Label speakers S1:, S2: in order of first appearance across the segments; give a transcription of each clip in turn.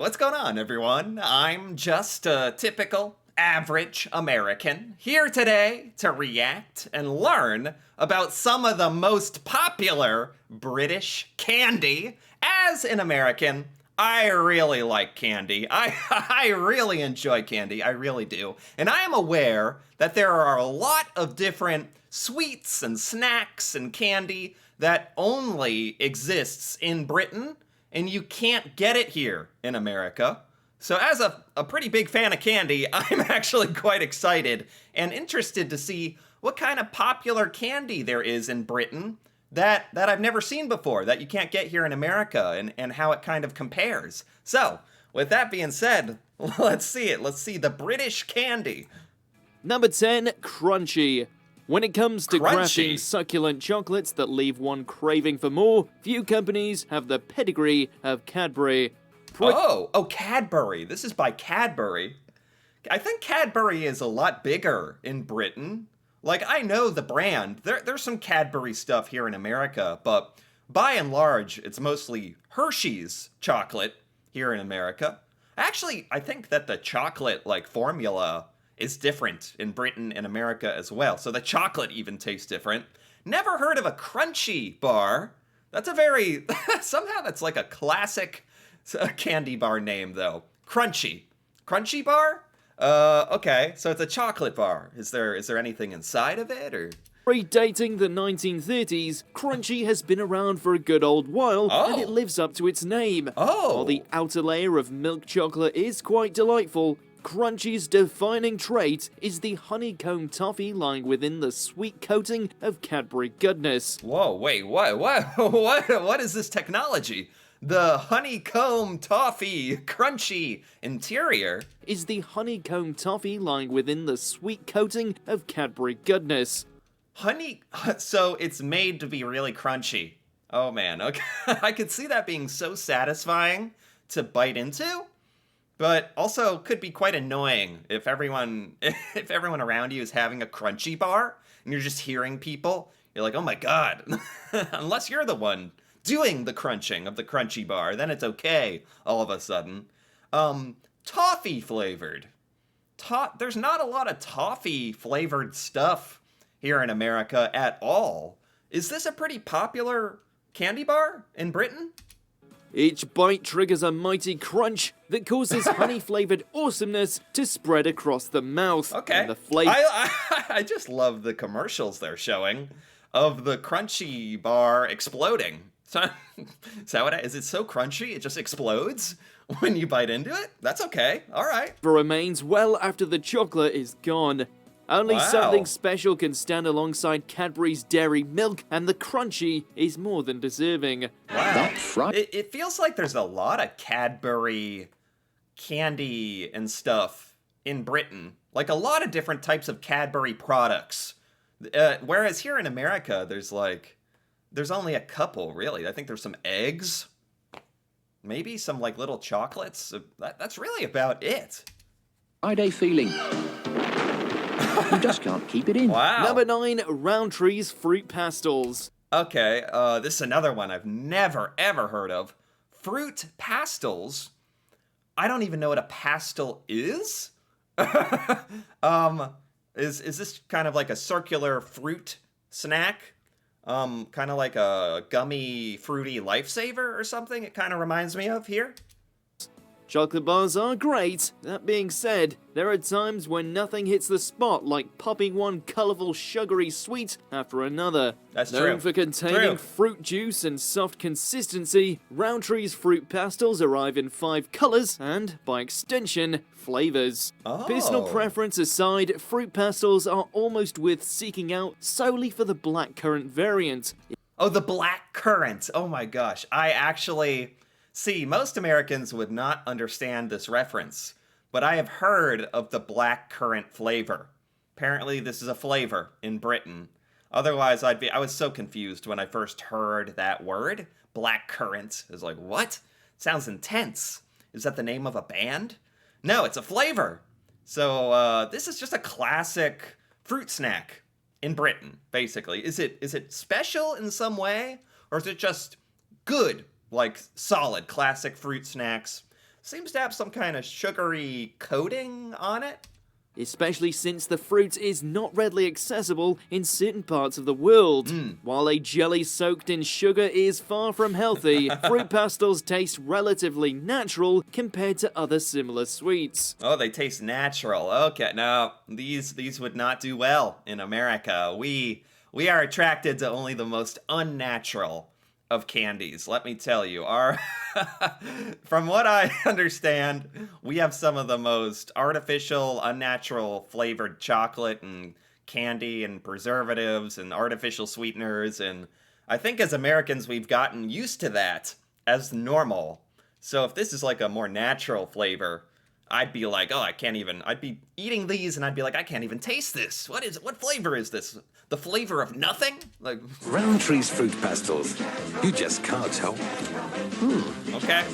S1: What's going on, everyone? I'm just a typical, average American here today to react and learn about some of the most popular British candy. As an American, I really like candy. I really enjoy candy. I really do. And I am aware that there are a lot of different sweets and snacks and candy that only exists in Britain and you can't get it here in America. So as a pretty big fan of candy, I'm actually quite excited and interested to see what kind of popular candy there is in Britain that I've never seen before, that you can't get here in America, and how it kind of compares. So, with that being said, let's see it. Let's see the British candy.
S2: Number 10, Crunchy. When it comes to
S1: Crunchy.
S2: crafting succulent chocolates that leave one craving for more, few companies have the pedigree of Cadbury.
S1: Cadbury. This is by Cadbury. I think Cadbury is a lot bigger in Britain. Like, I know the brand. There's some Cadbury stuff here in America, but by and large, it's mostly Hershey's chocolate here in America. Actually, I think that the chocolate, formula is different in Britain and America as well. So the chocolate even tastes different. Never heard of a Crunchy bar. That's a very, somehow that's like a classic candy bar name though. Crunchy. Crunchy bar? Okay, so it's a chocolate bar. Is there anything inside of it, or?
S2: Predating the 1930s, Crunchy has been around for a good old while, and it lives up to its name. While the outer layer of milk chocolate is quite delightful, Crunchy's defining trait is the honeycomb toffee lying within the sweet coating of Cadbury goodness.
S1: Whoa, wait, what is this technology? The honeycomb toffee crunchy interior
S2: is the honeycomb toffee lying within the sweet coating of Cadbury goodness.
S1: So it's made to be really crunchy. Oh man, okay. I could see that being so satisfying to bite into, but also could be quite annoying if everyone around you is having a crunchy bar and you're just hearing people. You're like, oh my god. Unless you're the one doing the crunching of the crunchy bar, then it's okay all of a sudden. Toffee flavored. There's not a lot of toffee flavored stuff here in America at all. Is this a pretty popular candy bar in Britain?
S2: Each bite triggers a mighty crunch that causes honey-flavored awesomeness to spread across the mouth.
S1: Okay.
S2: And the flavor.
S1: I just love the commercials they're showing of the crunchy bar exploding. Is it so crunchy it just explodes when you bite into it? That's okay. All right.
S2: Remains well after the chocolate is gone. Only something special can stand alongside Cadbury's dairy milk, and the Crunchy is more than deserving.
S1: Wow. It feels like there's a lot of Cadbury candy and stuff in Britain. Like a lot of different types of Cadbury products. Whereas here in America, there's only a couple, really. I think there's some eggs, maybe some little chocolates. That's really about it.
S3: Friday feeling. You just can't keep it in.
S1: Wow.
S2: Number 9, Rowntree's Fruit Pastels.
S1: Okay, this is another one I've never, ever heard of. Fruit pastels? I don't even know what a pastel is? Is this kind of like a circular fruit snack? Kind of like a gummy, fruity lifesaver or something it kind of reminds me of here.
S2: Chocolate bars are great. That being said, there are times when nothing hits the spot like popping one colourful sugary sweet after another.
S1: That's
S2: Known
S1: true.
S2: for containing fruit juice and soft consistency, Rowntree's Fruit Pastels arrive in 5 colours and, by extension, flavours. Personal preference aside, Fruit Pastels are almost worth seeking out solely for the blackcurrant variant.
S1: Oh, the black currant. Oh my gosh. See, most Americans would not understand this reference, but I have heard of the black currant flavor. Apparently, this is a flavor in Britain. Otherwise, I was so confused when I first heard that word. Black currant. I was like, what? Sounds intense. Is that the name of a band? No, it's a flavor. So, this is just a classic fruit snack in Britain, basically. Is it special in some way? Or is it just good? Like solid classic fruit snacks seems to have some kind of sugary coating on it.
S2: Especially since the fruit is not readily accessible in certain parts of the world. While a jelly soaked in sugar is far from healthy, fruit pastels taste relatively natural compared to other similar sweets.
S1: Oh, they taste natural. Okay, no, these would not do well in America. We are attracted to only the most unnatural of candies. Let me tell you, from what I understand, we have some of the most artificial, unnatural flavored chocolate and candy and preservatives and artificial sweeteners, and I think as Americans we've gotten used to that as normal. So if this is like a more natural flavor, I'd be like, oh, I'd be eating these and I'd be like, I can't even taste this. What flavor is this? The flavor of nothing? Like
S4: Rowntree's fruit pastels. You just can't help.
S1: Okay.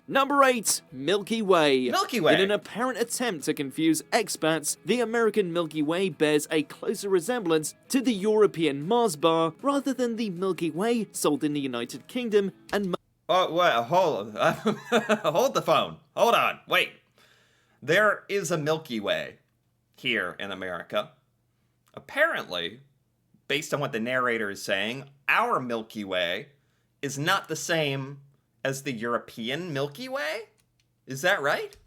S2: Number 8, Milky Way.
S1: Milky Way.
S2: In an apparent attempt to confuse expats, the American Milky Way bears a closer resemblance to the European Mars bar rather than the Milky Way sold in the United Kingdom and
S1: Oh, well, hold the phone. Hold on. Wait. There is a Milky Way here in America. Apparently, based on what the narrator is saying, our Milky Way is not the same as the European Milky Way? Is that right?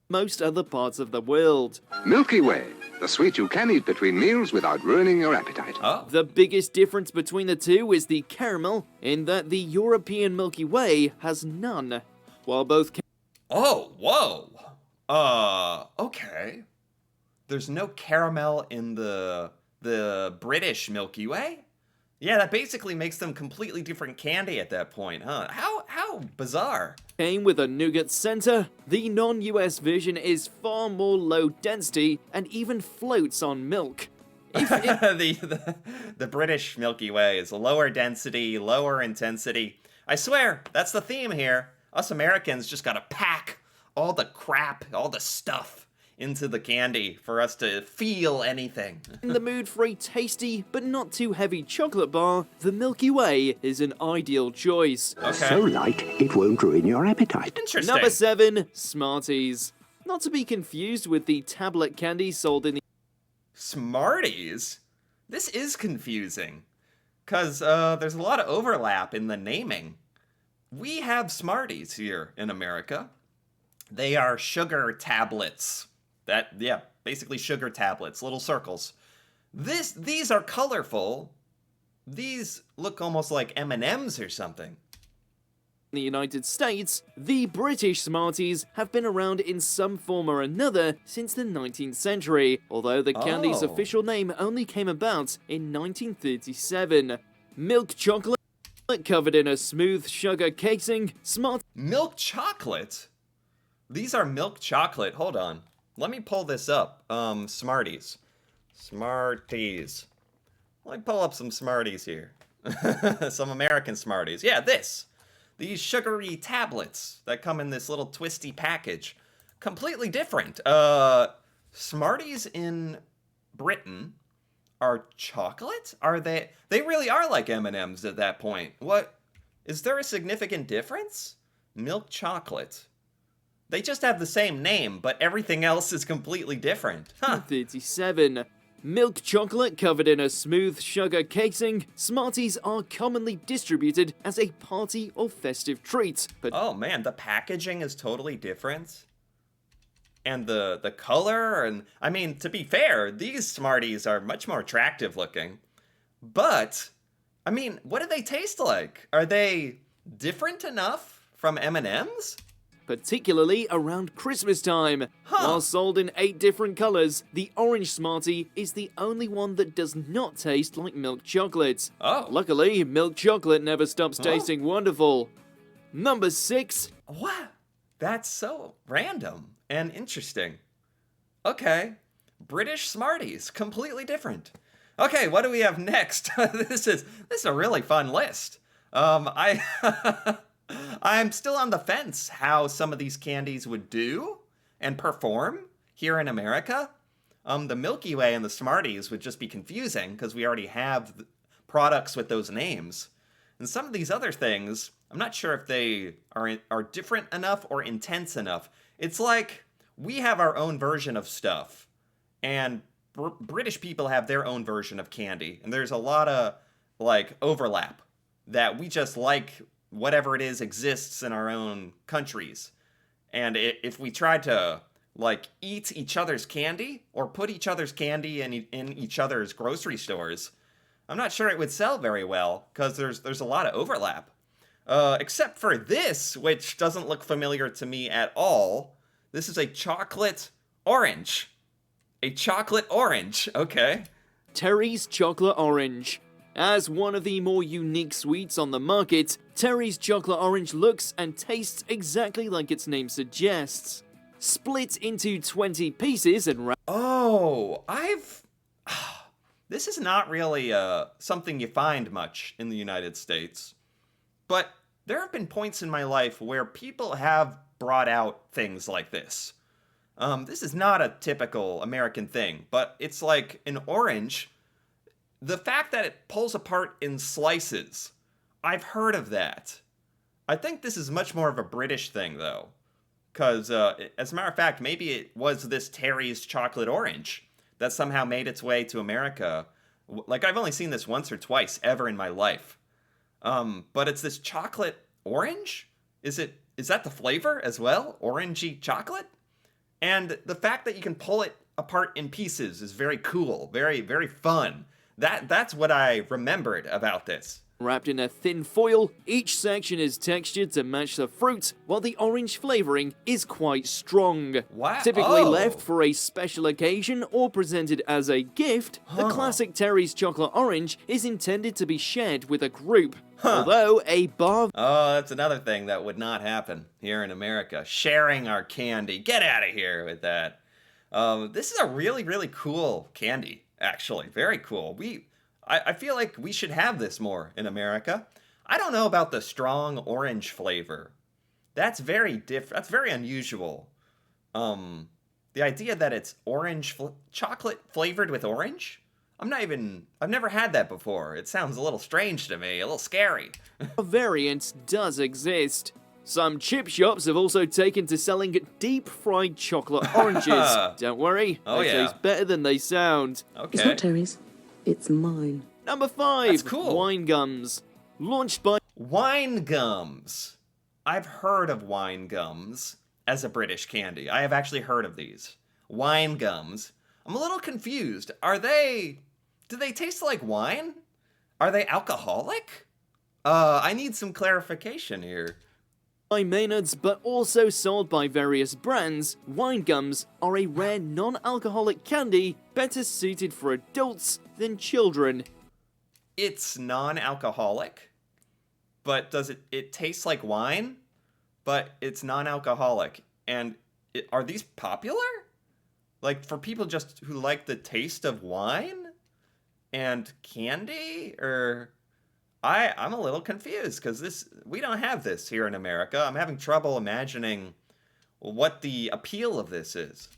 S2: most other parts of the world.
S5: Milky Way, the sweet you can eat between meals without ruining your appetite.
S1: Oh.
S2: The biggest difference between the two is the caramel, in that the European Milky Way has none, while both
S1: Oh, whoa. Okay. There's no caramel in the British Milky Way? Yeah, that basically makes them completely different candy at that point, huh? How bizarre.
S2: came with a nougat center, the non-US version is far more low density and even floats on milk.
S1: The British Milky Way is lower density, lower intensity. I swear, that's the theme here. Us Americans just gotta pack all the crap, all the stuff into the candy for us to feel anything.
S2: In the mood for a tasty but not too heavy chocolate bar, the Milky Way is an ideal choice.
S1: Okay.
S5: So light, it won't ruin your appetite.
S1: Interesting.
S2: Number 7, Smarties. Not to be confused with the tablet candy sold in the
S1: Smarties? This is confusing, because there's a lot of overlap in the naming. We have Smarties here in America. They are sugar tablets. Basically sugar tablets, little circles. These are colorful. These look almost like M&Ms or something.
S2: the United States, the British Smarties have been around in some form or another since the 19th century, although the candy's
S1: Oh.
S2: official name only came about in 1937. Milk chocolate covered in a smooth sugar casing,
S1: Milk chocolate? These are milk chocolate. Hold on. Let me pull this up. Smarties. Smarties. Let me pull up some Smarties here. Some American Smarties. Yeah, these sugary tablets that come in this little twisty package. Completely different. Smarties in Britain are chocolate? Are they? They really are like M&Ms at that point. What? Is there a significant difference? Milk chocolate. They just have the same name, but everything else is completely different. Huh.
S2: 37. Milk chocolate covered in a smooth sugar casing, Smarties are commonly distributed as a party or festive treat, but
S1: Oh man, the packaging is totally different. And the color, and I mean, to be fair, these Smarties are much more attractive looking. But, I mean, what do they taste like? Are they different enough from M&Ms?
S2: particularly around Christmas time. While sold in 8 different colors, the orange Smartie is the only one that does not taste like milk chocolate.
S1: Oh.
S2: Luckily, milk chocolate never stops tasting wonderful. Number 6.
S1: What? That's so random and interesting. Okay. British Smarties, completely different. Okay, what do we have next? This is a really fun list. I'm still on the fence how some of these candies would do and perform here in America. The Milky Way and the Smarties would just be confusing because we already have products with those names. And some of these other things, I'm not sure if they are different enough or intense enough. It's like we have our own version of stuff, and British people have their own version of candy, and there's a lot of like overlap that we just like whatever it is exists in our own countries. And if we tried to like eat each other's candy or put each other's candy in each other's grocery stores, I'm not sure it would sell very well because there's a lot of overlap. Except for this, which doesn't look familiar to me at all. This is a chocolate orange. A chocolate orange, okay.
S2: Terry's Chocolate Orange. As one of the more unique sweets on the market, Terry's Chocolate Orange looks and tastes exactly like its name suggests. Split into 20 pieces and
S1: Oh, this is not really something you find much in the United States. But there have been points in my life where people have brought out things like this. This is not a typical American thing, but it's like an orange. The fact that it pulls apart in slices, I've heard of that. I think this is much more of a British thing, though. Because, as a matter of fact, maybe it was this Terry's Chocolate Orange that somehow made its way to America. Like, I've only seen this once or twice ever in my life. But it's this chocolate orange? Is that the flavor as well? Orangey chocolate? And the fact that you can pull it apart in pieces is very cool, very, very fun. That's what I remembered about this.
S2: Wrapped in a thin foil, each section is textured to match the fruit, while the orange flavoring is quite strong.
S1: Wow.
S2: Typically left for a special occasion or presented as a gift, the classic Terry's Chocolate Orange is intended to be shared with a group. Although a bar...
S1: Oh, that's another thing that would not happen here in America. Sharing our candy. Get out of here with that. This is a really, really cool candy, actually. Very cool. I feel like we should have this more in America. I don't know about the strong orange flavor. That's very different. That's very unusual. The idea that it's orange chocolate flavored with orange? I've never had that before. It sounds a little strange to me, a little scary.
S2: A variant does exist. Some chip shops have also taken to selling deep-fried chocolate oranges. Don't worry, they taste better than they sound.
S1: Okay.
S6: It's not Terry's. It's mine.
S2: Number 5,
S1: That's cool.
S2: Wine Gums. Launched by
S1: Wine gums. I've heard of wine gums as a British candy. I have actually heard of these. Wine gums. I'm a little confused. Do they taste like wine? Are they alcoholic? I need some clarification here.
S2: By Maynard's, but also sold by various brands, Wine Gums are a rare non-alcoholic candy better suited for adults than children.
S1: It's non-alcoholic, but does it tastes like wine, but it's non-alcoholic. And are these popular? Like for people just who like the taste of wine and candy? Or I'm a little confused because we don't have this here in America. I'm having trouble imagining what the appeal of this is.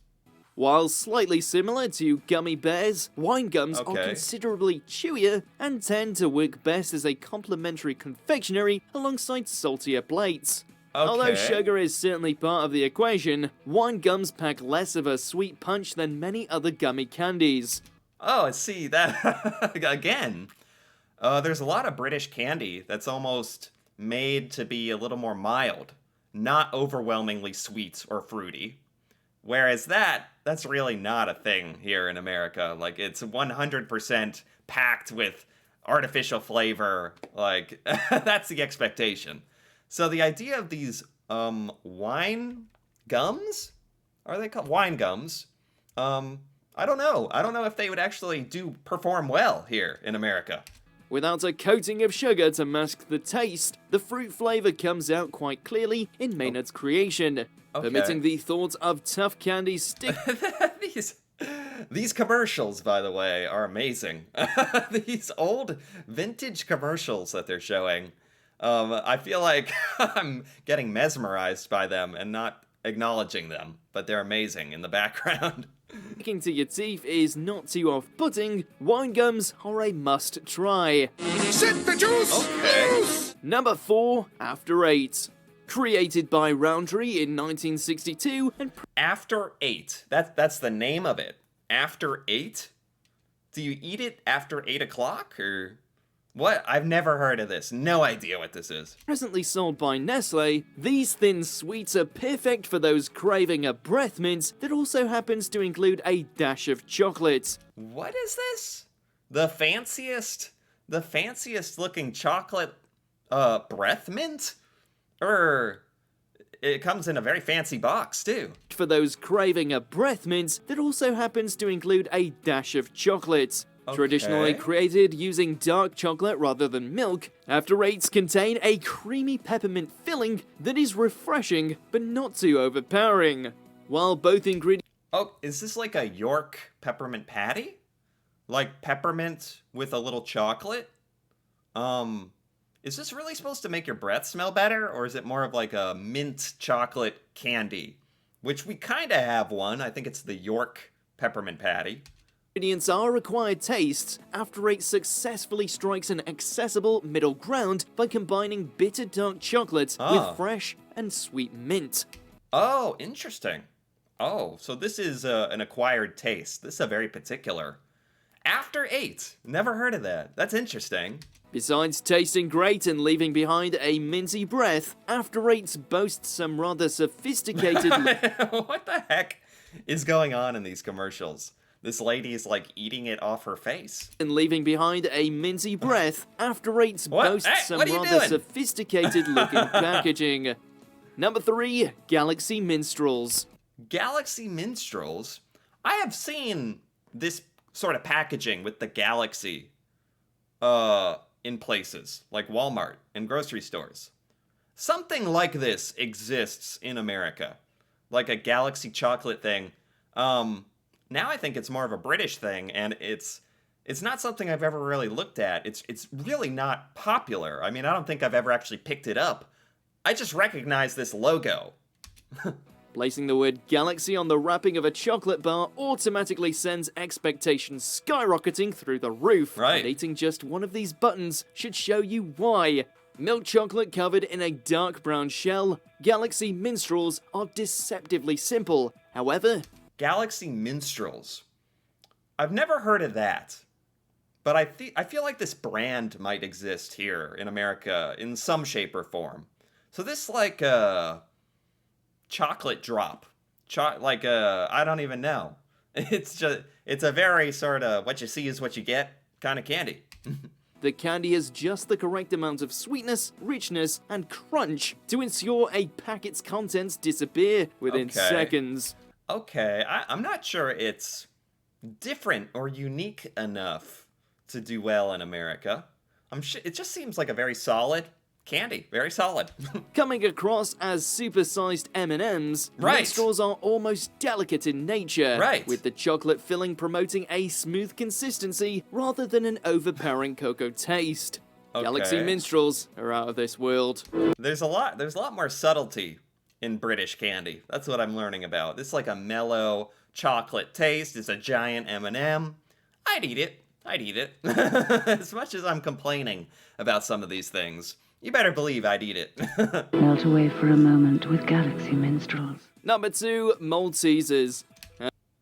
S2: While slightly similar to gummy bears, wine gums are considerably chewier and tend to work best as a complementary confectionery alongside saltier plates. Although sugar is certainly part of the equation, wine gums pack less of a sweet punch than many other gummy candies.
S1: Oh, I see that again. There's a lot of British candy that's almost made to be a little more mild, not overwhelmingly sweet or fruity. Whereas that's really not a thing here in America. Like, it's 100% packed with artificial flavor. Like, that's the expectation. So the idea of these wine gums? Are they called wine gums? I don't know. I don't know if they would actually perform well here in America.
S2: Without a coating of sugar to mask the taste, the fruit flavor comes out quite clearly in Maynard's creation, permitting the thought of tough candy stick.
S1: These commercials, by the way, are amazing. These old vintage commercials that they're showing. I feel like I'm getting mesmerized by them and not acknowledging them, but they're amazing in the background.
S2: Sticking to your teeth is not too off-putting. Wine gums are a must-try.
S5: Sip the juice!
S1: Okay.
S2: Number 4, After 8. Created by Roundtree in 1962 and
S1: After 8. That's the name of it. After 8? Do you eat it after 8 o'clock, or what? I've never heard of this. No idea what this is.
S2: presently sold by Nestle, these thin sweets are perfect for those craving a breath mint that also happens to include a dash of chocolate.
S1: What is this? The fanciest looking chocolate breath mint? It comes in a very fancy box too.
S2: For those craving a breath mint that also happens to include a dash of chocolate. Traditionally created using dark chocolate rather than milk, After 8s contain a creamy peppermint filling that is refreshing but not too overpowering. While both ingredients
S1: Oh, is this like a York peppermint patty? Like peppermint with a little chocolate? Is this really supposed to make your breath smell better, or is it more of like a mint chocolate candy? Which we kind of have one. I think it's the York peppermint patty.
S2: ingredients are required tastes, After 8 successfully strikes an accessible middle ground by combining bitter dark chocolate with fresh and sweet mint.
S1: Oh, interesting. Oh, so this is an acquired taste. This is a very particular. After 8. Never heard of that. That's interesting.
S2: Besides tasting great and leaving behind a minty breath, After 8s boast some rather sophisticated
S1: What the heck is going on in these commercials? This lady is like eating it off her face.
S2: and leaving behind a minty breath, After 8s
S1: What?
S2: boast
S1: Hey,
S2: some
S1: what are you
S2: rather
S1: doing?
S2: sophisticated looking packaging. Number 3, Galaxy Minstrels.
S1: Galaxy Minstrels? I have seen this sort of packaging with the Galaxy in places like Walmart and grocery stores. Something like this exists in America. Like a Galaxy chocolate thing. Now I think it's more of a British thing, and it's not something I've ever really looked at. It's really not popular. I mean, I don't think I've ever actually picked it up. I just recognize this logo.
S2: Placing the word Galaxy on the wrapping of a chocolate bar automatically sends expectations skyrocketing through the roof.
S1: Right.
S2: And eating just one of these buttons should show you why. Milk chocolate covered in a dark brown shell, Galaxy Minstrels are deceptively simple. However,
S1: Galaxy Minstrels. I've never heard of that. But I feel like this brand might exist here in America in some shape or form. So this like a chocolate drop. I don't even know. It's a very sort of what you see is what you get kind of candy.
S2: the candy has just the correct amount of sweetness, richness, and crunch to ensure a packet's contents disappear within
S1: Okay.
S2: seconds.
S1: Okay, I'm not sure it's different or unique enough to do well in America. It just seems like a very solid candy, very solid.
S2: Coming across as supersized M&Ms,
S1: Right.
S2: Minstrels are almost delicate in nature,
S1: Right.
S2: with the chocolate filling promoting a smooth consistency rather than an overpowering cocoa taste. Galaxy
S1: Okay.
S2: Minstrels are out of this world.
S1: There's a lot more subtlety in British candy. That's what I'm learning about. This is like a mellow chocolate taste. It's a giant M&M. I'd eat it. As much as I'm complaining about some of these things, you better believe I'd eat it.
S6: Melt away for a moment with Galaxy Minstrels.
S2: Number 2, Maltesers.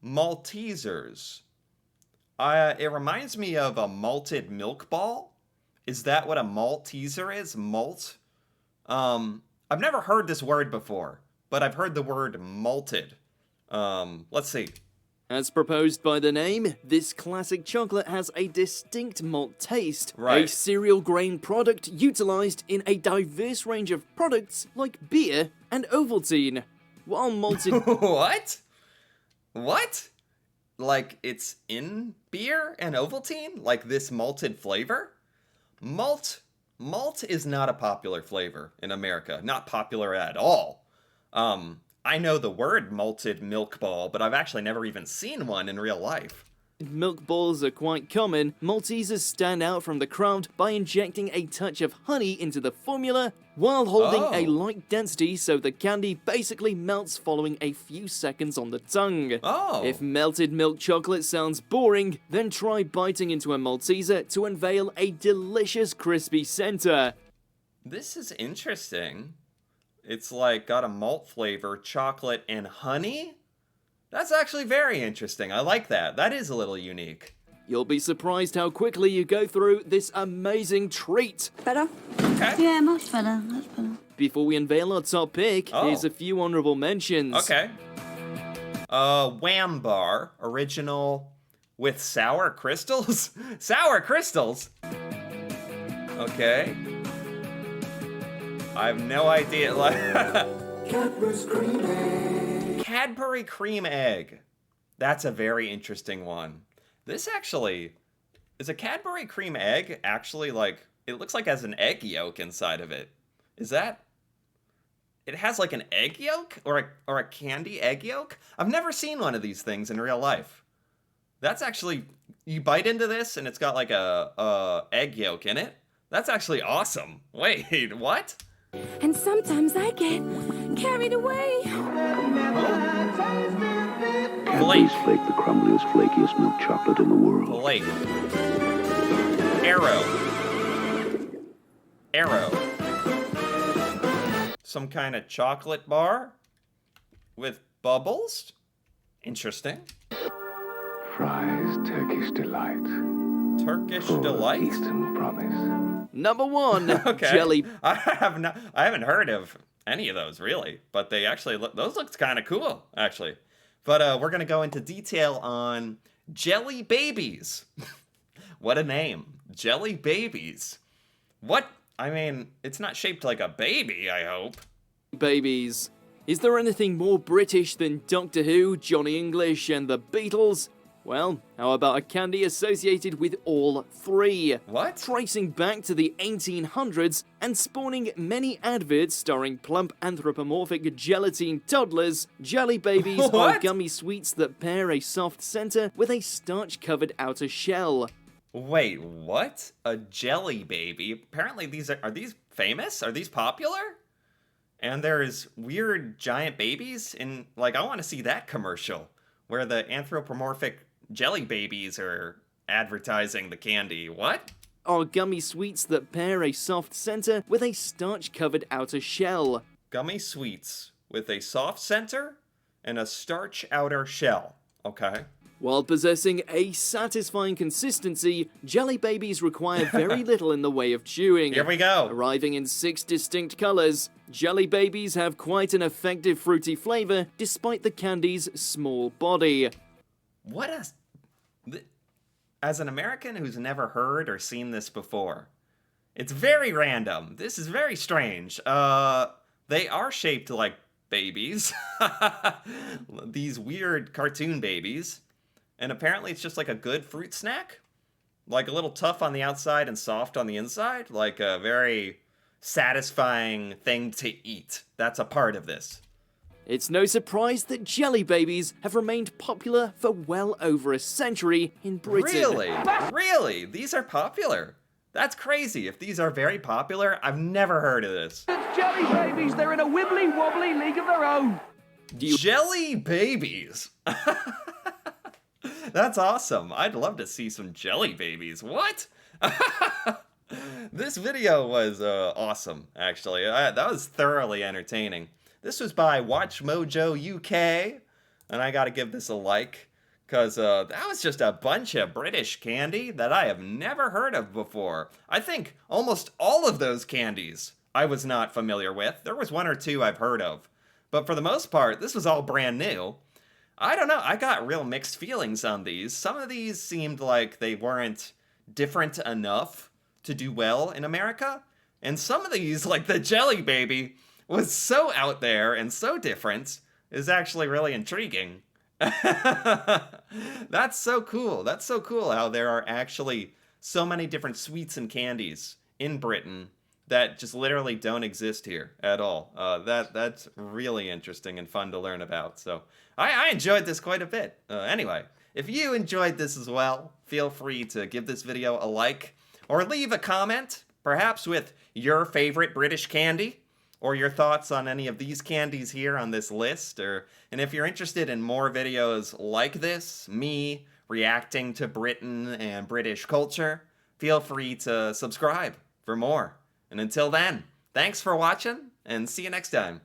S1: Maltesers. It reminds me of a malted milk ball. Is that what a Malteser is? Malt? I've never heard this word before, but I've heard the word malted. Let's see.
S2: As proposed by the name, this classic chocolate has a distinct malt taste, a
S1: Right.
S2: cereal grain product utilized in a diverse range of products like beer and Ovaltine. While malted
S1: What? What? Like it's in beer and Ovaltine? Like this malted flavor? Malt is not a popular flavor in America. Not popular at all. I know the word malted milk ball, but I've actually never even seen one in real life.
S2: Milk balls are quite common, Maltesers stand out from the crowd by injecting a touch of honey into the formula while holding a light density so the candy basically melts following a few seconds on the tongue. If melted milk chocolate sounds boring, then try biting into a Malteser to unveil a delicious crispy center.
S1: This is interesting. It's like got a malt flavor, chocolate, and honey? That's actually very interesting. I like that. That is a little unique.
S2: You'll be surprised how quickly you go through this amazing treat.
S7: Better?
S1: Okay.
S7: Yeah, much better. Much better.
S2: Before we unveil our top pick, here's a few honorable mentions.
S1: Okay. Wham Bar, original with sour crystals? Sour crystals? Okay. I have no idea. Cadbury cream egg. That's a very interesting one. This actually is a Cadbury cream egg actually like it looks like it has an egg yolk inside of it. Is that it has like an egg yolk or a candy egg yolk? I've never seen one of these things in real life. That's actually you bite into this and it's got like a egg yolk in it. That's actually awesome. Wait, what?
S8: And sometimes I get carried away.
S9: Cadbury's Flake, the crumbliest, flakiest milk chocolate in the world.
S1: Flake. Arrow. Some kind of chocolate bar with bubbles? Interesting.
S9: Fry's Turkish Delight.
S1: Turkish Delight?
S9: Eastern Promise.
S2: Number 1,
S1: okay.
S2: Jelly.
S1: I haven't heard of any of those really, but they actually those looks kind of cool actually. But we're gonna go into detail on Jelly Babies. What a name, Jelly Babies. What? I mean, it's not shaped like a baby, I hope.
S2: Babies. Is there anything more British than Doctor Who, Johnny English, and the Beatles? Well, how about a candy associated with all three?
S1: What?
S2: Tracing back to the 1800s and spawning many adverts starring plump anthropomorphic gelatine toddlers, Jelly Babies are gummy sweets that pair a soft center with a starch-covered outer shell.
S1: Wait, what? A Jelly Baby? Apparently these are these famous? Are these popular? And there's weird giant babies in, like, I want to see that commercial where the anthropomorphic Jelly Babies are advertising the candy. What?
S2: Are gummy sweets that pair a soft center with a starch-covered outer shell.
S1: Gummy sweets with a soft center and a starch outer shell. Okay.
S2: While possessing a satisfying consistency, Jelly Babies require very little in the way of chewing.
S1: Here we go.
S2: Arriving in 6 distinct colors, Jelly Babies have quite an effective fruity flavor despite the candy's small body.
S1: What a... As an American who's never heard or seen this before, it's very random. This is very strange. They are shaped like babies. These weird cartoon babies. And apparently it's just like a good fruit snack. Like a little tough on the outside and soft on the inside. Like a very satisfying thing to eat. That's a part of this.
S2: It's no surprise that Jelly Babies have remained popular for well over a century in Britain.
S1: Really? Really? These are popular? That's crazy. If these are very popular, I've never heard of this.
S10: It's Jelly Babies. They're in a wibbly wobbly league of their own.
S1: Jelly Babies? That's awesome. I'd love to see some Jelly Babies. What? This video was awesome, actually. That was thoroughly entertaining. This was by Watch Mojo UK, and I gotta give this a like, because that was just a bunch of British candy that I have never heard of before. I think almost all of those candies I was not familiar with. There was 1 or 2 I've heard of, but for the most part, this was all brand new. I don't know, I got real mixed feelings on these. Some of these seemed like they weren't different enough to do well in America, and some of these, like the Jelly Baby, was so out there and so different, is actually really intriguing. That's so cool. That's so cool how there are actually so many different sweets and candies in Britain that just literally don't exist here at all. That's really interesting and fun to learn about. So I enjoyed this quite a bit. Anyway, if you enjoyed this as well, feel free to give this video a like or leave a comment, perhaps with your favorite British candy or your thoughts on any of these candies here on this list. And if you're interested in more videos like this, me reacting to Britain and British culture, feel free to subscribe for more. And until then, thanks for watching and see you next time.